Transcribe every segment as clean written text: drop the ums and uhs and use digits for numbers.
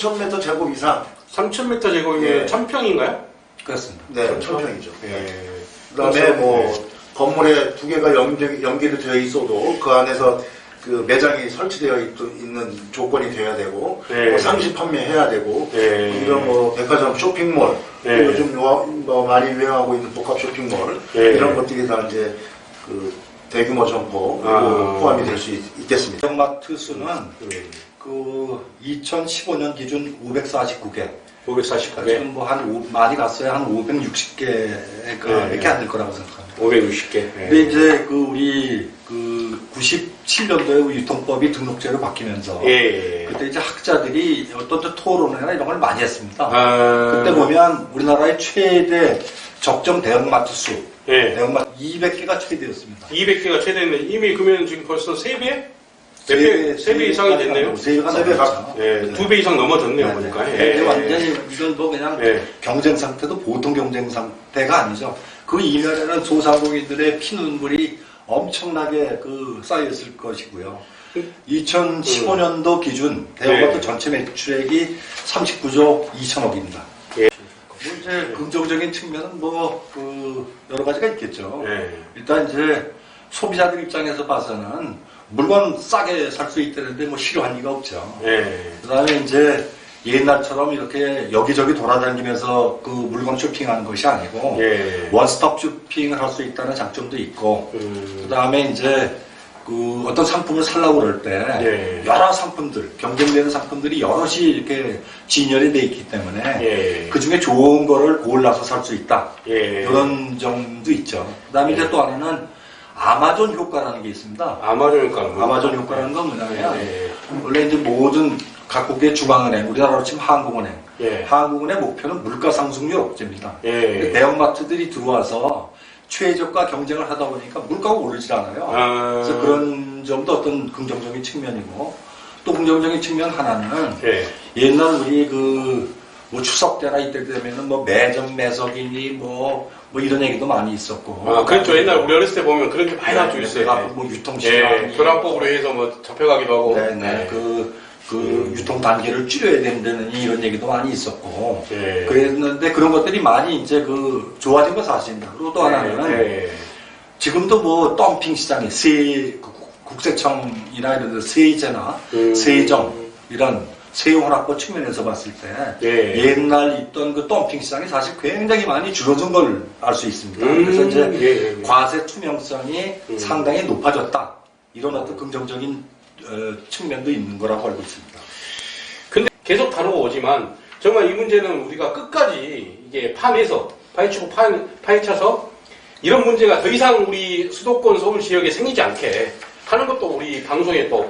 3,000m 제곱 이상. 3,000m 제곱이면 예. 1,000평인가요? 그렇습니다. 네, 그렇죠. 1,000평이죠. 예. 그다음에 그렇죠. 뭐 건물에 두 개가 연결이 되어 있어도 그 안에서 그 매장이 설치되어 있는 조건이 돼야 되고 예. 뭐 상시 판매해야 되고 예. 이런 뭐 백화점 쇼핑몰 예. 요즘 뭐 많이 유행하고 있는 복합 쇼핑몰 예. 이런 것들이 다 이제 그 대규모 점포 포함이 될 수 있겠습니다. 대형마트 수는 그 2015년 기준 549개. 549개. 지금 뭐한 많이 갔어요. 한 560개가 이렇게 안 될 거라고 생각합니다. 560개. 근데 이제 그 우리 그 97년도에 유통법이 등록제로 바뀌면서 예. 그때 이제 학자들이 어떤 토론회나 이런 걸 많이 했습니다. 아. 그때 보면 우리나라의 최대 적정 대형마트 수, 예. 대형마트 200개가 최대였습니다. 200개가 최대인데 이미 그러면 지금 벌써 3배? 몇 배? 3배 이상이 됐네요. 3배가 세 배 넘었죠. 예. 2배 이상 넘어졌네요, 보니까. 네, 완전히 이건 뭐 그냥 예. 경쟁 상태도 보통 경쟁 상태가 아니죠. 그 이면에는 소상공인들의 피눈물이 엄청나게 그 쌓였을 것이고요. 2015년도 기준 대형마트 네. 전체 매출액이 39조 2천억입니다. 예. 뭐 이제 긍정적인 측면은 뭐 그 여러 가지가 있겠죠. 예. 일단 이제 소비자들 입장에서 봐서는 물건 싸게 살 수 있다는데 뭐 싫어할 리가 없죠. 예. 그다음에 이제 옛날처럼 이렇게 여기저기 돌아다니면서 그 물건 쇼핑하는 것이 아니고 예. 원스톱 쇼핑을 할 수 있다는 장점도 있고 그다음에 이제 그 어떤 상품을 살라고 그럴 때 예. 여러 상품들 경쟁되는 상품들이 여럿이 이렇게 진열이 돼 있기 때문에 예. 그 중에 좋은 거를 골라서 살 수 있다 예. 이런 점도 있죠. 그다음에 이제 또 하나는 아마존 효과라는 게 있습니다. 아마존 효과는 뭐예요? 아마존 효과라는 건 뭐냐면 예. 원래 이제 모든 각국의 중앙은행, 우리나라로 치면 한국은행, 예. 한국은행의 목표는 물가 상승률 억제입니다. 예. 대형마트들이 들어와서 최저가 경쟁을 하다 보니까 물가가 오르질 않아요. 아. 그래서 그런 점도 어떤 긍정적인 측면이고 또 긍정적인 측면 하나는 예. 옛날 우리 뭐 추석 때나 이때 되면은 뭐 매점 매석이니 뭐 이런 얘기도 많이 있었고. 아, 그렇죠. 옛날 우리 어렸을 때 보면 그런 게 많이 나왔죠, 있어요. 뭐 유통시간. 예. 교란법으로 해서 뭐 잡혀가기도 하고. 네네. 예. 그 유통 단계를 줄여야 된다는 이런 얘기도 많이 있었고. 예. 그랬는데 그런 것들이 많이 이제 좋아진 건 사실입니다. 그리고 또 하나는 예. 지금도 뭐 덤핑 시장이 국세청이나 이런 데 세제나 세정 이런 세용환학법 측면에서 봤을 때 예. 옛날 있던 그 덤핑 시장이 사실 굉장히 많이 줄어든 걸 알 수 있습니다. 그래서 이제 예. 과세 투명성이 상당히 높아졌다. 이런 어떤 긍정적인 측면도 있는 거라고 알고 있습니다. 근데 계속 다루고 오지만 정말 이 문제는 우리가 끝까지 이게 파내서 파헤치고 파헤쳐서 이런 문제가 더 이상 우리 수도권 서울 지역에 생기지 않게 하는 것도 우리 방송에 또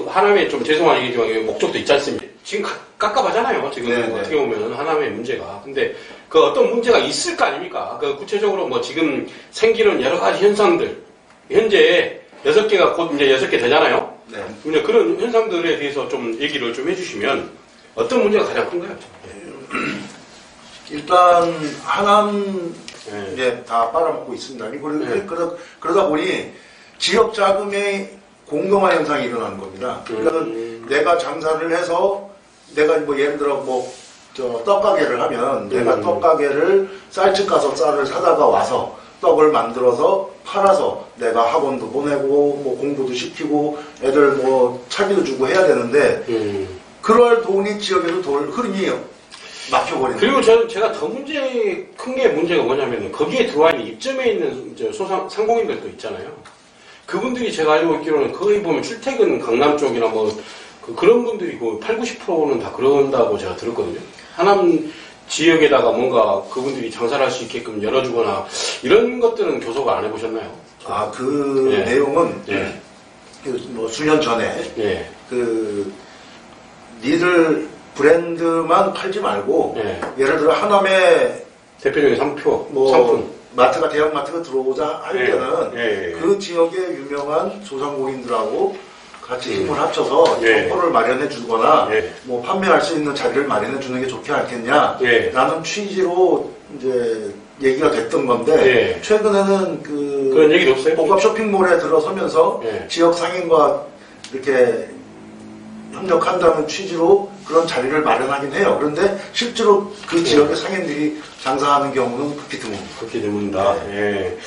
하나의 좀 죄송한 얘기지만 목적도 있지 않습니까? 지금 깝깝하잖아요. 지금 네네. 어떻게 보면 하나의 문제가. 근데 그 어떤 문제가 있을 거 아닙니까? 그 구체적으로 뭐 지금 생기는 여러 가지 현상들 현재 6개가 곧 이제 6개 되잖아요. 네. 이제 그런 현상들에 대해서 좀 얘기를 좀 해주시면 어떤 문제가 가장 큰가요? 일단 하남 예. 이제 다 빨아먹고 있습니다. 네. 그러다 보니 지역 자금의 공동화 현상이 일어나는 겁니다. 그러니까 내가 장사를 해서 내가 뭐 예를 들어 뭐 떡가게를 하면 내가 떡가게를 쌀집 가서 쌀을 사다가 와서 떡을 만들어서 팔아서 내가 학원도 보내고 뭐 공부도 시키고 애들 뭐 차비도 주고 해야 되는데 그럴 돈이 지역에도 흐름이 막혀버리는 그리고 제가 더 큰 게 문제가 뭐냐면 거기에 들어와 있는 입점해 있는 상공인들도 있잖아요. 그분들이 제가 알고 있기로는 거기 보면 출퇴근 강남 쪽이나 뭐 그런 분들이 80, 90%는 다 그런다고 제가 들었거든요. 하남 지역에다가 뭔가 그분들이 장사를 할 수 있게끔 열어주거나 이런 것들은 교섭을 안 해보셨나요? 예. 내용은 예. 뭐 수년 전에 예. 니들 브랜드만 팔지 말고 예. 예를 들어 하남에 대표적인 상품. 마트가 대형마트가 들어오자 할 예. 때는 예. 그 지역의 유명한 소상공인들하고 같이 힘을 합쳐서 예. 점포를 마련해 주거나 예. 뭐 판매할 수 있는 자리를 마련해 주는 게 좋지 않겠냐 예. 라는 취지로 이제 얘기가 됐던 건데 예. 최근에는 그런 얘기도 없어요? 복합 쇼핑몰에 들어서면서 예. 지역 상인과 이렇게 협력한다는 취지로 그런 자리를 마련하긴 해요. 그런데 실제로 그 지역의 상인들이 장사하는 경우는 극히 드뭅니다. 그렇게 됩니다. 예.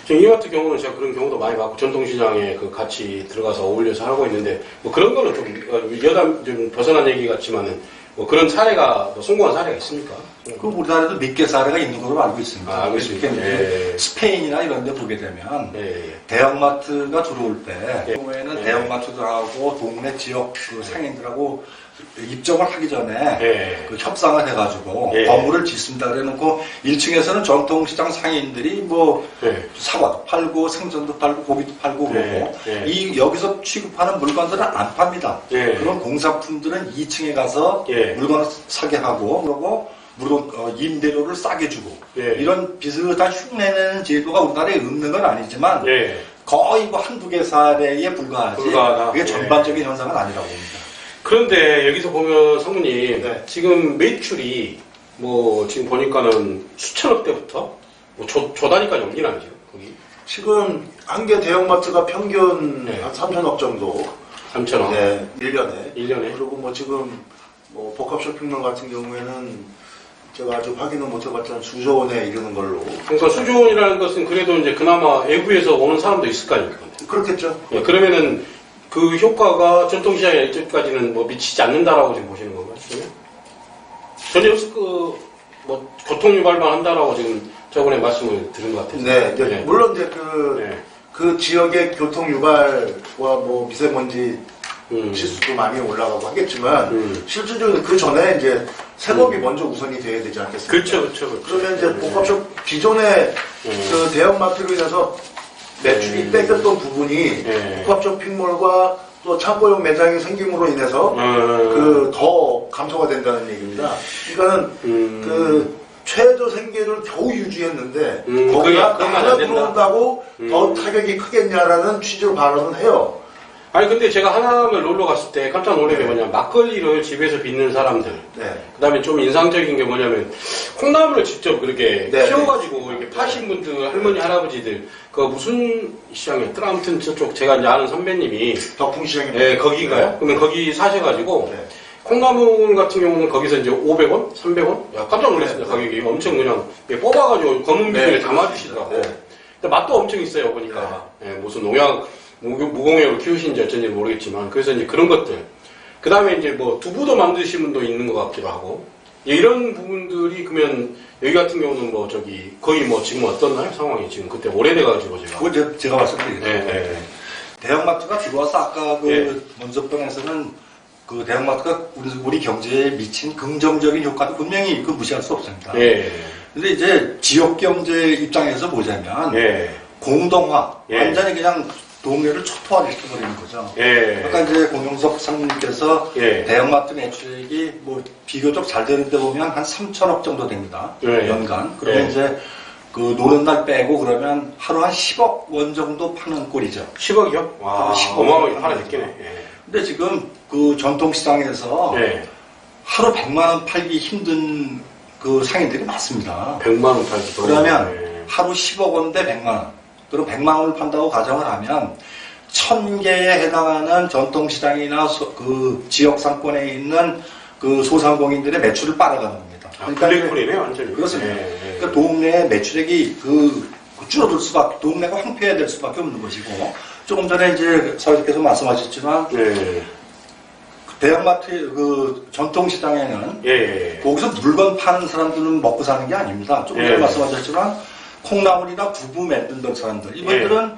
지금 이 같은 경우는 제가 그런 경우도 많이 봤고, 전통시장에 그 같이 들어가서 어울려서 하고 있는데, 뭐 그런 거는 좀, 여담 좀 벗어난 얘기 같지만은, 뭐 그런 사례가, 뭐 성공한 사례가 있습니까? 그 우리나라에도 몇 개 사례가 있는 걸로 알고 있습니다. 아, 알고 있습니다. 특히 예. 스페인이나 이런 데 보게 되면 예. 대형마트가 들어올 때 예. 경우에는 예. 대형마트들하고 동네 지역 그 상인들하고 입점을 하기 전에 예. 그 협상을 해가지고 예. 건물을 짓습니다. 그래놓고 1층에서는 전통시장 상인들이 뭐 예. 사과도 팔고 생선도 팔고 고기도 팔고 그러고 예. 이 여기서 취급하는 물건들은 안 팝니다. 예. 그런 공산품들은 2층에 가서 예. 물건을 사게 하고 그러고 물건 임대료를 싸게 주고 예. 이런 비슷한 흉내내는 제도가 우리나라에 없는 건 아니지만 예. 거의 뭐 한두 개 사례에 불과하지 불과하다. 그게 예. 전반적인 현상은 아니라고 봅니다. 그런데 여기서 보면 성우님, 네. 지금 매출이 뭐 지금 보니까는 수천억 대부터 뭐 조 단위까지 옮기나요, 지금 거기? 지금 한 개 대형마트가 평균 네. 한 3천억 정도 3천억. 네, 1년에. 1년에. 그리고 뭐 지금 뭐 복합 쇼핑몰 같은 경우에는 제가 아직 확인은 못 해봤지만 수조 원에 이르는 걸로. 그러니까 수조원이라는 것은 그래도 이제 그나마 외부에서 오는 사람도 있을 거 아닙니까? 그렇겠죠. 예, 그러면은 그 효과가 전통시장에 이때까지는 뭐 미치지 않는다라고 지금 보시는 건가요? 지금? 전혀 뭐 교통유발만 한다라고 지금 저번에 말씀을 드린 것 같아요. 네, 이제 네. 물론 이제 네. 그 지역의 교통 유발과 뭐 미세먼지 음. 지수도 많이 올라가고 하겠지만 실질적으로 그 전에 이제 세법이 먼저 우선이 돼야 되지 않겠습니까? 그렇죠. 그러면 이제 복합숍 기존의 그 대형마트로 인해서 매출이 뺏겼던 부분이 네. 복합 쇼핑몰과 또 창고용 매장이 생김으로 인해서 그 더 감소가 된다는 얘기입니다. 그러니까는 그 최저 생계를 겨우 유지했는데 거기가 그러면 안 하나 된다. 들어온다고 더 타격이 크겠냐라는 취지로 발언을 해요. 아니 근데 제가 하남을 놀러 갔을 때 깜짝 놀란 게 뭐냐면 막걸리를 집에서 빚는 사람들, 네. 그다음에 좀 인상적인 게 뭐냐면 콩나물을 직접 그렇게 네, 키워가지고 이렇게 파신 분들, 할머니 할아버지들 그 무슨 시장이었더라? 아무튼 저쪽 제가 이제 아는 선배님이 덕풍시장입니다. 네, 거기가요? 그러면 거기 사셔가지고 네. 콩나물 같은 경우는 거기서 이제 500원, 300원? 야, 깜짝 놀랐습니다. 가격이 엄청 그냥 뽑아가지고 검은 비닐에 담아주시더라고. 네. 근데 맛도 엄청 있어요, 보니까. 예, 무슨 농약, 무공약을 키우신지 어쩐지 모르겠지만. 그래서 이제 그런 것들. 그 다음에 이제 뭐 두부도 만드신 분도 있는 것 같기도 하고. 예, 이런 부분들이 그러면 여기 같은 경우는 뭐 저기 거의 뭐 지금 어떻나요? 상황이 지금 그때 오래돼가지고 제가. 그거 제가 말씀드리겠습니다. 네. 대형마트가 들어와서 아까 그 예. 먼저 번에서는 그 대형마트가 우리 경제에 미친 긍정적인 효과도 분명히 그 무시할 수 없습니다. 예. 근데 이제 지역 경제 입장에서 보자면 예. 공동화, 예. 완전히 그냥 동네를 초토화시켜버리는 거죠. 예. 아까 이제 공영석 상무님께서 예. 대형마트 매출액이 뭐 비교적 잘 되는데 보면 한 3천억 정도 됩니다. 예. 연간. 그러면 예. 이제 그 노는 날 빼고 그러면 하루 한 10억 원 정도 파는 꼴이죠. 10억이요? 와, 10억. 어마어마하게 하나 느끼네. 예. 근데 지금 그 전통시장에서 예. 하루 100만 원 팔기 힘든 그 상인들이 많습니다. 100만 원 팔기 그러면 예. 하루 10억 원대 100만 원. 그럼 100만 원을 판다고 가정을 하면 1000개에 해당하는 전통시장이나 그 지역 상권에 있는 그 소상공인들의 매출을 빨아가는 겁니다. 블랙홀이네 완전히. 그렇습니다. 예. 그러니까 동네의 매출액이 줄어들 수밖에, 동네가 황폐해야 될 수밖에 없는 것이고, 조금 전에 이제 사회자께서 말씀하셨지만, 예. 대형마트 그 전통시장에는 예. 거기서 물건 파는 사람들은 먹고 사는 게 아닙니다. 조금 전에 예. 말씀하셨지만 콩나물이나 두부 만들던 사람들 이분들은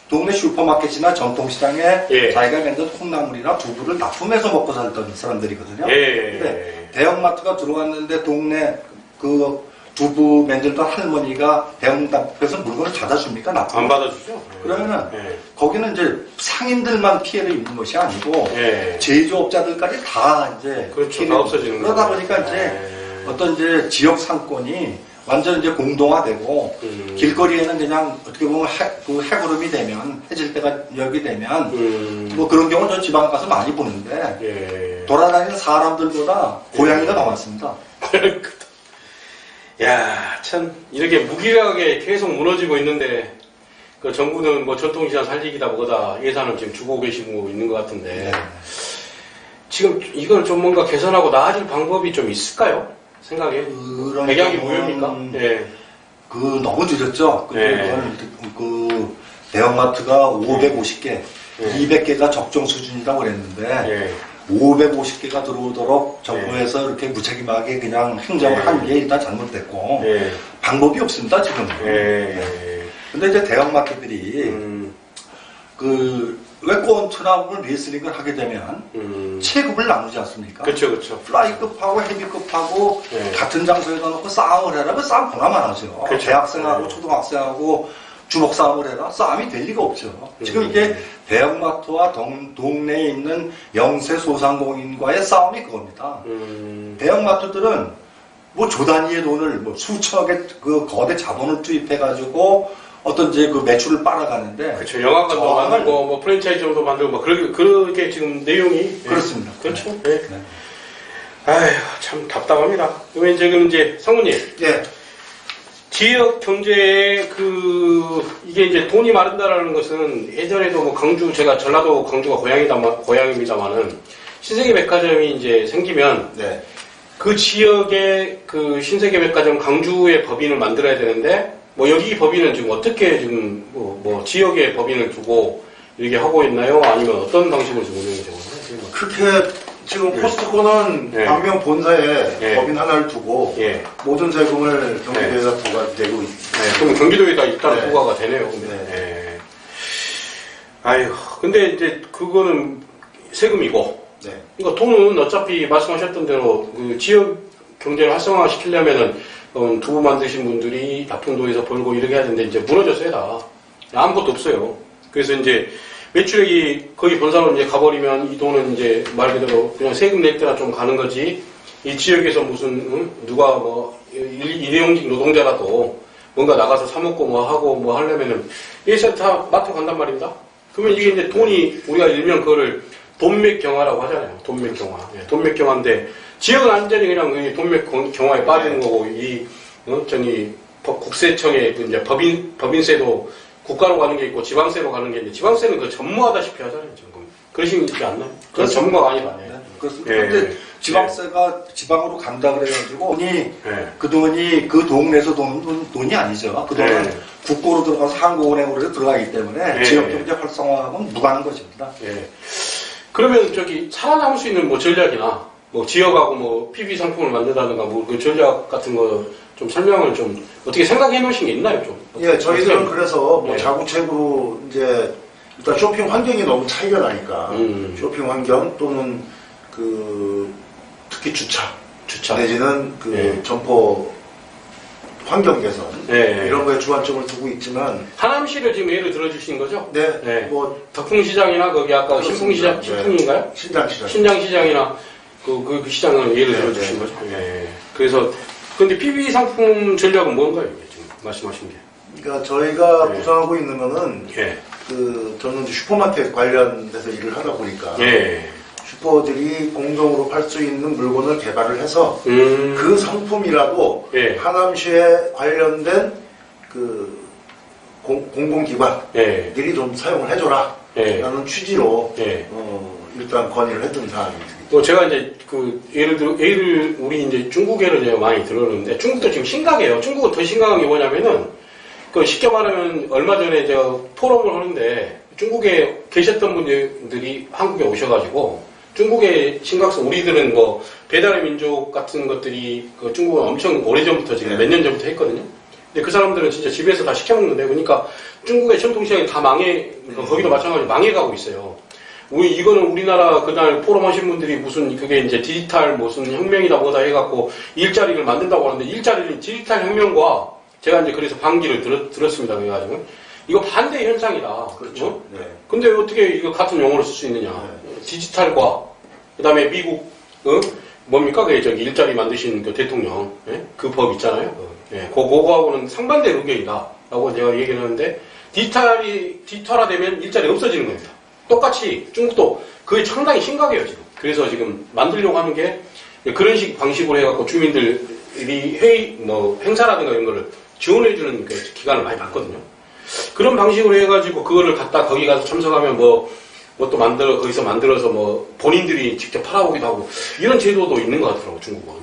동네 슈퍼마켓이나 전통시장에 예. 자기가 만든 콩나물이나 두부를 납품해서 먹고 살던 사람들이거든요. 예. 근데 대형마트가 들어왔는데 동네 그 두부 만들던 할머니가 대형마트에서 물건을 받아줍니까? 안 받아주죠. 그러면은 예. 거기는 이제 상인들만 피해를 입는 것이 아니고 예. 제조업자들까지 다 이제 그렇죠. 피해를 다 없어지는 그러다 거죠. 보니까 이제 예. 어떤 이제 지역 상권이 완전 이제 공동화되고 길거리에는 그냥 어떻게 보면 해구름이 되면 해질 때가 여기 되면 뭐 그런 경우는 저 지방 가서 많이 보는데 예. 돌아다니는 사람들보다 고양이가 더 많습니다. 야, 참 이렇게 무기력하게 계속 무너지고 있는데 그 정부는 뭐 전통시장 살리기다 뭐다 예산을 지금 주고 계시고 있는 것 같은데 지금 이걸 좀 뭔가 개선하고 나아질 방법이 좀 있을까요? 생각에? 그런 백약이 점은 무효입니까? 예. 너무 늦었죠. 네. 그 대형마트가 550개, 200개가 적정 수준이라고 그랬는데 예. 550개가 들어오도록 정부에서 이렇게 무책임하게 그냥 행정을 한 게 일단 잘못됐고 예. 방법이 없습니다 지금. 예. 근데 이제 대형마트들이 왜 권투나 레슬링을 하게 되면 체급을 나누지 않습니까? 그렇죠, 그렇죠. 플라이급하고 헤비급하고 네. 같은 장소에다 놓고 싸움을 해라. 그 싸움 보나만 하죠. 그렇죠. 대학생하고 네. 초등학생하고 주먹 싸움을 해라. 싸움이 될 리가 없죠. 지금 이게 대형마트와 동네에 있는 영세 소상공인과의 싸움이 그겁니다. 대형마트들은 뭐 조 단위의 돈을 뭐 수천억의 그 거대 자본을 투입해가지고 어떤 이제 그 매출을 빨아가는데. 그렇죠. 영화관도 정말 만들고, 뭐 프랜차이즈도 만들고, 뭐 그렇게 지금 내용이. 그렇습니다. 그렇죠. 네. 네. 아휴, 참 답답합니다. 왜 지금 이제 성우님. 예. 지역 경제에 이게 이제 돈이 마른다라는 것은 예전에도 뭐 제가 전라도 광주가 고향입니다만은 신세계 백화점이 이제 생기면 네. 그 지역에 그 신세계 백화점 강주의 법인을 만들어야 되는데 뭐 여기 법인은 지금 어떻게 지금 뭐 지역의 법인을 두고 이렇게 하고 있나요? 아니면 어떤 방식으로 지금 운영이 되고 있나요? 그렇게 지금 포스트코는 네. 광명 본사에 네. 법인 하나를 두고 예. 모든 세금을 경기도에다 부과되고 있습니다. 네, 그럼 경기도에다 일단 네. 부과가 되네요. 그러면. 네. 아유, 근데 이제 그거는 세금이고, 네. 그러니까 돈은 어차피 말씀하셨던 대로 그 지역 경제를 활성화 시키려면은 두부 만드신 분들이 낙동도에서 벌고 이렇게 해야 되는데 이제 무너졌어요 다. 아무것도 없어요. 그래서 이제 매출액이 거기 본사로 이제 가버리면 이 돈은 이제 말 그대로 그냥 세금 낼 때나 좀 가는 거지. 이 지역에서 무슨 누가 뭐 일용직 노동자라도 뭔가 나가서 사 먹고 뭐 하고 뭐 하려면은 여기서 다 마트 간단 말입니다. 그러면 이게 이제 돈이 우리가 일명 그거를 돈맥경화라고 하잖아요. 돈맥경화. 예, 돈맥경화인데 지역은 완전히 그냥 돈맥경화에 빠지는 거고 국세청의 이제 법인세도 국가로 가는 게 있고 지방세로 가는 게 있는데 지방세는 그 전무하다시피 하잖아요. 지금 그러시지 않나요? 그건 전무가 아니라. 네, 그렇습니다. 예. 근데 지방세가 지방으로 간다 그래가지고 예. 그 돈이 그 동네에서 돈이 아니죠. 그 돈은 예. 국고로 들어가서 한국은행으로 들어가기 때문에 예. 지역 경제 활성화하고는 무관한 것입니다. 예. 그러면 살아남을 수 있는 뭐 전략이나 뭐 지역하고 뭐 PB 상품을 만든다든가 뭐 그 전략 같은 거 좀 설명을 좀 어떻게 생각해 놓으신 게 있나요 좀? 예, 저희들은 그래서 뭐 예. 자구책으로 이제 일단 쇼핑 환경이 너무 차이가 나니까 쇼핑 환경 또는 특히 주차 내지는 예. 점포 환경 개선 예. 이런 거에 주안점을 두고 있지만 하남시를 지금 예를 들어주신 거죠? 네, 네. 뭐 덕풍시장이나 거기 아까 그렇습니다. 신풍인가요? 신장시장 신장시장이나 그 시장은 예를 네, 들어주신 네. 거죠? 예. 그래서 근데 PB 상품 전략은 뭔가요? 이게 지금 말씀하신 게? 그러니까 저희가 예. 구성하고 있는 거는 예. 저는 이제 슈퍼마켓 관련돼서 일을 하다 보니까 예. 슈퍼들이 공동으로 팔 수 있는 물건을 개발을 해서 그 상품이라도 예. 하남시에 관련된 공공기관들이 예. 좀 사용을 해줘라 예. 라는 취지로 예. 일단 건의를 했던 사항입니다. 제가 이제 예를 우리 이제 중국 예를 이제 많이 들었는데 중국도 지금 심각해요. 중국은 더 심각한 게 뭐냐면은 쉽게 말하면 얼마 전에 제가 포럼을 하는데 중국에 계셨던 분들이 한국에 오셔가지고 중국의 심각성 우리들은 뭐 배달의 민족 같은 것들이 중국은 엄청 오래전부터 지금 몇 년 전부터 했거든요. 근데 그 사람들은 진짜 집에서 다 시켜 먹는데 그러니까 중국의 전통시장이 다 거기도 마찬가지로 망해가고 있어요. 이거는 우리나라 그날 포럼 하신 분들이 무슨 그게 이제 디지털 무슨 혁명이다 뭐다 해갖고 일자리를 만든다고 하는데 일자리는 디지털 혁명과 제가 이제 그래서 반기를 들었습니다. 그래가지고 이거 반대 현상이다. 그렇죠. 네. 근데 어떻게 이거 같은 용어를 쓸 수 있느냐. 디지털과 그다음에 미국 뭡니까? 일자리 만드신 그 대통령 그 법 있잖아요. 그거하고는 상반된 의견이다. 라고 제가 얘기를 하는데 디지털화되면 일자리 없어지는 겁니다. 똑같이 중국도 그게 상당히 심각해요 지금. 그래서 지금 만들려고 하는 게 그런 방식으로 해갖고 주민들이 행사라든가 이런 거를 지원해주는 기간을 많이 받거든요. 그런 방식으로 해가지고 그거를 거기 가서 참석하면 뭐 또 거기서 만들어서 뭐 본인들이 직접 팔아오기도 하고 이런 제도도 있는 것 같더라고 중국은.